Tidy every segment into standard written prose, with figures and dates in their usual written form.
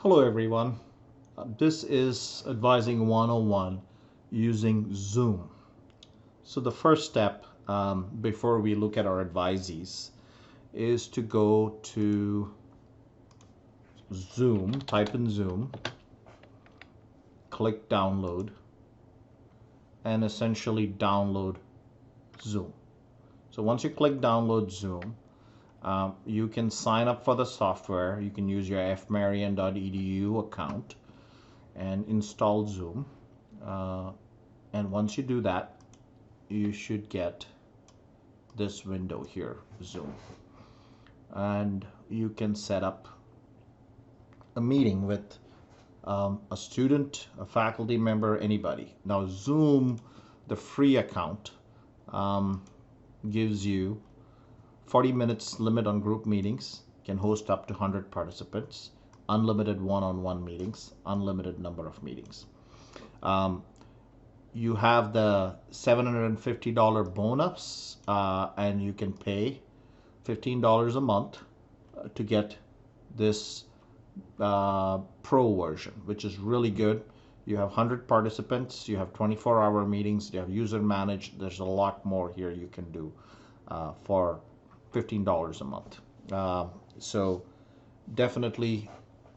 Hello everyone. This is Advising 101 using Zoom. So the first step before we look at our advisees is to go to Zoom, type in Zoom, click download, and essentially download Zoom. So once you click download Zoom, you can sign up for the software. You can use your fmarian.edu account and install Zoom. And once you do that, you should get this window here, Zoom. And you can set up a meeting with a student, a faculty member, anybody. Now Zoom, the free account, gives you 40 minutes limit on group meetings, can host up to 100 participants, unlimited one-on-one meetings, unlimited number of meetings. You have the $750 bonus, and you can pay $15 a month to get this pro version, which is really good. You have 100 participants, you have 24-hour meetings, you have user managed. There's a lot more here you can do for $15 a month. So definitely,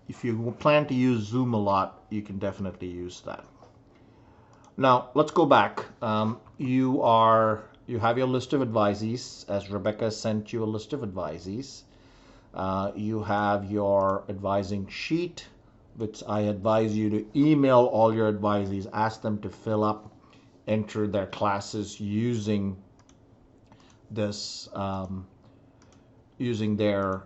if you plan to use Zoom a lot, you can definitely use that. Now let's go back. You have your list of advisees, as Rebecca sent you a list of advisees. You have your advising sheet, which I advise you to email all your advisees, ask them to fill up, enter their classes using this, using their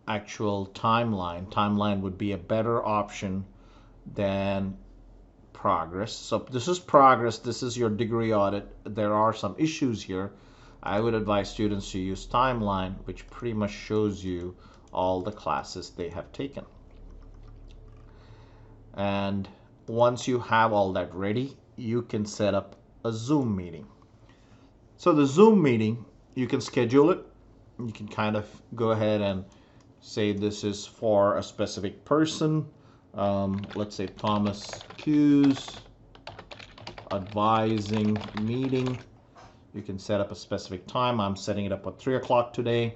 actual timeline. Timeline would be a better option than Progress. So this is Progress. This is your degree audit. There are some issues here. I would advise students to use Timeline, which pretty much shows you all the classes they have taken. And once you have all that ready, you can set up a Zoom meeting. So the Zoom meeting, you can schedule it. You can kind of go ahead and say this is for a specific person. Let's say Thomas Hughes advising meeting. You can set up a specific time. I'm setting it up at 3 o'clock today,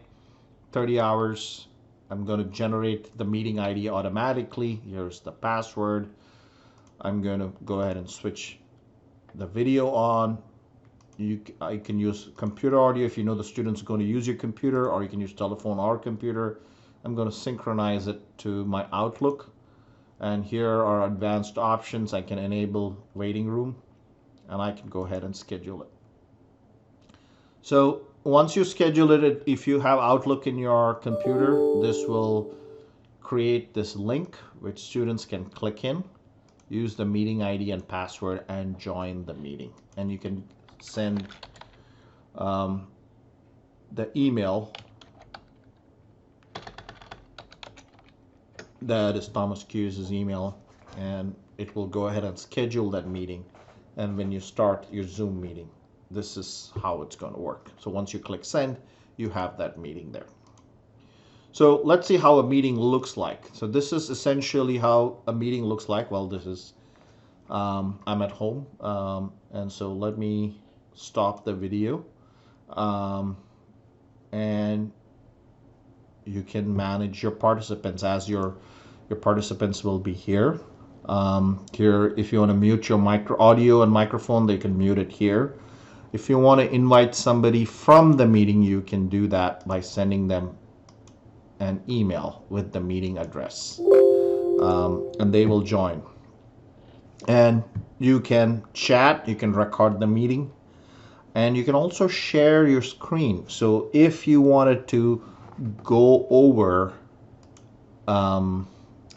30 hours. I'm going to generate the meeting ID automatically. Here's the password. I'm going to go ahead and switch the video on. I can use computer audio if you know the student's going to use your computer, or you can use telephone or computer. I'm going to synchronize it to my Outlook. And here are advanced options. I can enable waiting room, and I can go ahead and schedule it. So once you schedule it, if you have Outlook in your computer, this will create this link which students can click in, use the meeting ID and password, and join the meeting. And you can send the email that is Thomas Hughes' email, and it will go ahead and schedule that meeting. And when you start your Zoom meeting, this is how it's going to work. So once you click send, you have that meeting there. So let's see how a meeting looks like. So this is essentially how a meeting looks like. Well, this is I'm at home, and so let me stop the video, and you can manage your participants as your participants will be here. Here, if you want to mute your audio and microphone, they can mute it here. If you want to invite somebody from the meeting, you can do that by sending them an email with the meeting address, and they will join. And you can chat, you can record the meeting, and you can also share your screen. So if you wanted to go over,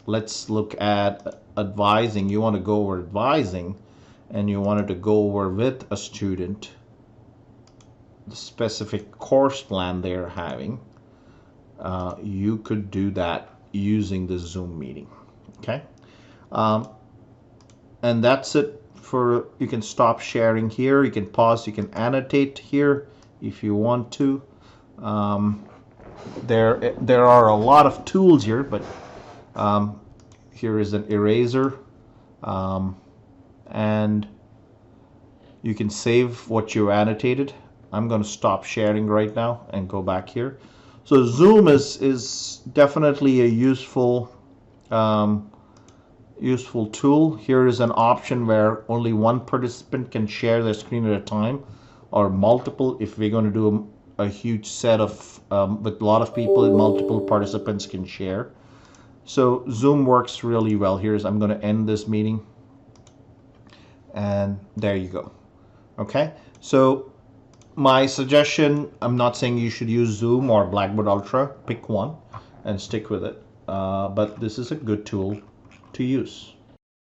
let's look at advising. You want to go over advising, and you wanted to go over with a student the specific course plan they're having. You could do that using the Zoom meeting. Okay, and that's it. You can stop sharing here. You can pause. You can annotate here if you want to. There are a lot of tools here, but Here is an eraser, and you can save what you annotated. I'm going to stop sharing right now and go back here. So Zoom is definitely a useful tool. Here is an option where only one participant can share their screen at a time, or multiple. If we're going to do a huge set of with a lot of people, multiple participants can share. So Zoom works really well. I'm going to end this meeting, and there you go. Okay, so my suggestion, I'm not saying you should use Zoom or Blackboard Ultra. Pick one and stick with it. But this is a good tool to use.